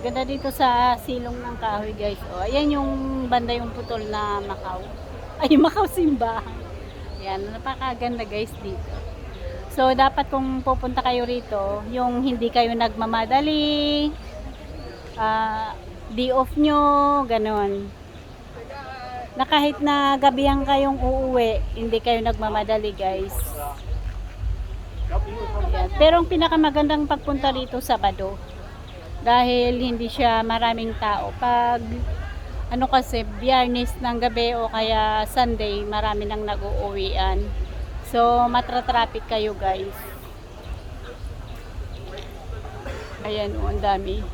Maganda dito sa silong ng kahoy guys. O, ayan yung banda yung putol na Macau. Ay, Macau simbahan. Ayan, napakaganda guys dito. So, dapat kung pupunta kayo rito, yung hindi kayo nagmamadali, day off nyo, ganon. Na kahit na gabihan kayong uuwi, hindi kayo nagmamadali guys. Ayan. Pero ang pinakamagandang pagpunta rito Sabado. Dahil hindi siya maraming tao. Pag ano kasi, Biyernes ng gabi o kaya Sunday, marami nang nag-uuwian. So, matra-traffic kayo guys. Ayan o, ang dami.